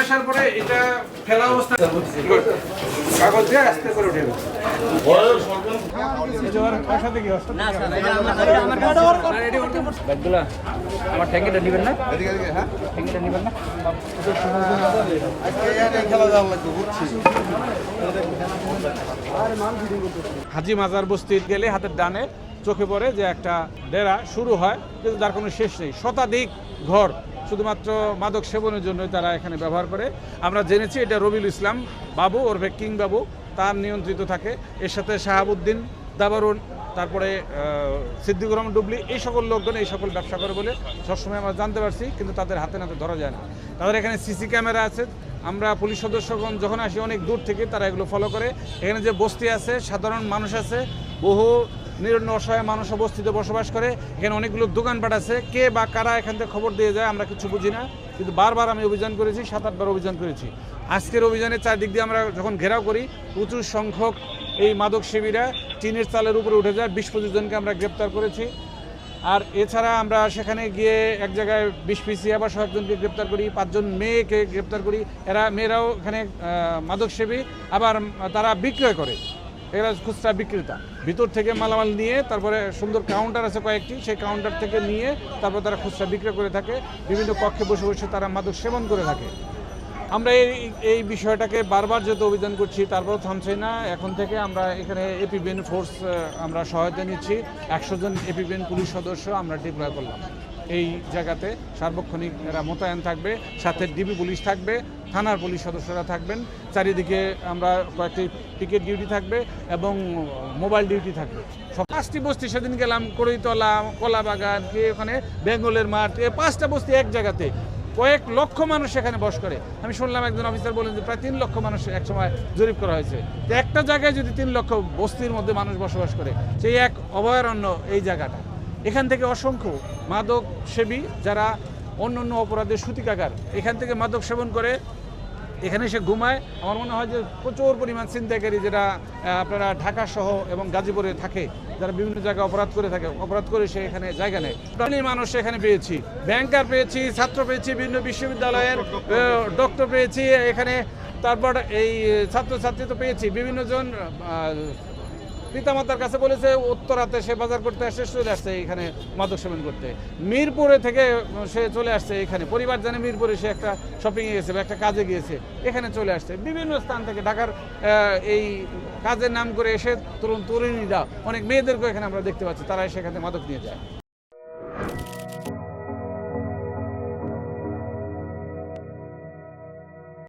আসার পরে এটা ফেলা অবস্থা কাগজ দিয়ে আস্তে করে উঠে আমার ট্যাঙ্কিটা নিবেন না ট্যাঙ্কিটা নিবেন না হাজি মাজার বস্তির গেলে হাতের ডানে চোখে পড়ে যে একটা ডেরা শুরু হয় কিন্তু যার কোনো শেষ নেই। শতাধিক ঘর শুধুমাত্র মাদক সেবনের জন্য তারা এখানে ব্যবহার করে। আমরা জেনেছি এটা রবিউল ইসলাম বাবু ওরফে কিং বাবু তার নিয়ন্ত্রিত থাকে। এর সাথে শাহাবুদ্দিন দাবারুন, তারপরে সিদ্দিকুর রহমান ডুবলি, এই সকল লোকজন এই সকল ব্যবসা করে বলে সবসময় আমরা জানতে পারছি, কিন্তু তাদের হাতে নাতে ধরা যায় না। তাদের এখানে সিসি ক্যামেরা আছে। আমরা পুলিশ সদস্যগণ যখন আসি অনেক দূর থেকে তারা এগুলো ফলো করে। এখানে যে বস্তি আছে, সাধারণ মানুষ আছে, বহু নিরন্ন অসহায় মানুষ বস্তিতে বসবাস করে। এখানে অনেকগুলো দোকানপাট আছে। কে বা কারা এখান থেকে খবর দিয়ে যায় আমরা কিছু বুঝি না, কিন্তু বারবার আমি অভিযান করেছি, 7-8 বার অভিযান করেছি। আজকের অভিযানে চারদিক দিয়ে আমরা যখন ঘেরাও করি প্রচুর সংখ্যক এই মাদক সেবীরা টিনের চালের উপরে উঠে যায়। 20-25 জনকে আমরা গ্রেপ্তার করেছি। আর এছাড়া আমরা সেখানে গিয়ে এক জায়গায় 20 আবার 100 জনকে গ্রেপ্তার করি, 5 জন মেয়েকে গ্রেপ্তার করি। মেয়েরাও এখানে মাদক সেবী, আবার তারা বিক্রয় করে। এরা খুচরা বিক্রেতা, ভিতর থেকে মালামাল নিয়ে তারপরে সুন্দর কাউন্টার আছে কয়েকটি, সেই কাউন্টার থেকে নিয়ে তারপর তারা খুচরা বিক্রয় করে থাকে। বিভিন্ন কক্ষে বসে বসে তারা মাদক সেবন করে থাকে। আমরা এই বিষয়টাকে বারবার যেহেতু অভিযান করছি তারপরও থামছে না। এখন থেকে আমরা এখানে এপিবিএন ফোর্স আমরা সহায়তা নিচ্ছি। 100 জন এপিবিএন পুলিশ সদস্য আমরা ডিপ্লয় করলাম এই জায়গাতে। সার্বক্ষণিক এরা মোতায়েন থাকবে, সাথে ডিবি পুলিশ থাকবে, থানার পুলিশ সদস্যরা থাকবেন। চারিদিকে আমরা কয়েকটি পিকেট ডিউটি থাকবে এবং মোবাইল ডিউটি থাকবে। সব 5টি বস্তি সেদিন গেলাম, কড়ইতলা, কলাবাগান, ওখানে বেঙ্গলের মাঠ, 5টা বস্তি এক জায়গাতে। কয়েক লক্ষ মানুষ এখানে বস করে। আমি শুনলাম একজন অফিসার বলেন যে প্রায় 3 লক্ষ মানুষ একসময় জরিপ করা হয়েছে। তো একটা জায়গায় যদি 3 লক্ষ বস্তির মধ্যে মানুষ বসবাস করে, সেই এক অভয়ারণ্য এই জায়গাটা। এখান থেকে অসংখ্য মাদক সেবী যারা অন্য অপরাধের সূতিকাগার, এখান থেকে মাদক সেবন করে এখানে এসে ঘুমায়। আমার মনে হয় যে প্রচুর পরিমাণ ছিনতাইকারী যারা আপনারা ঢাকা সহ এবং গাজীপুরে থাকে, যারা বিভিন্ন জায়গায় অপরাধ করে থাকে, অপরাধ করে সে এখানে জায়গা নেয়। মানুষ এখানে পেয়েছি, ব্যাংকার পেয়েছি, ছাত্র পেয়েছি, বিভিন্ন বিশ্ববিদ্যালয়ের ডক্টর পেয়েছি এখানে। তারপর এই ছাত্রছাত্রী তো পেয়েছি, বিভিন্ন জন পিতামাতার কাছে বলেছে উত্তরাতে সে বাজার করতে আসছে, চলে আসছে এখানে মাদক সেবন করতে। মিরপুরে থেকে সে চলে আসছে এখানে, পরিবার জানে মিরপুরে সে একটা শপিংয়ে গেছে বা একটা কাজে গিয়েছে, এখানে চলে আসছে। বিভিন্ন স্থান থেকে ঢাকার এই কাজের নাম করে এসে তরুণীরা, অনেক মেয়েদেরকেও এখানে আমরা দেখতে পাচ্ছি, তারা সেখানে মাদক নিয়ে যায়।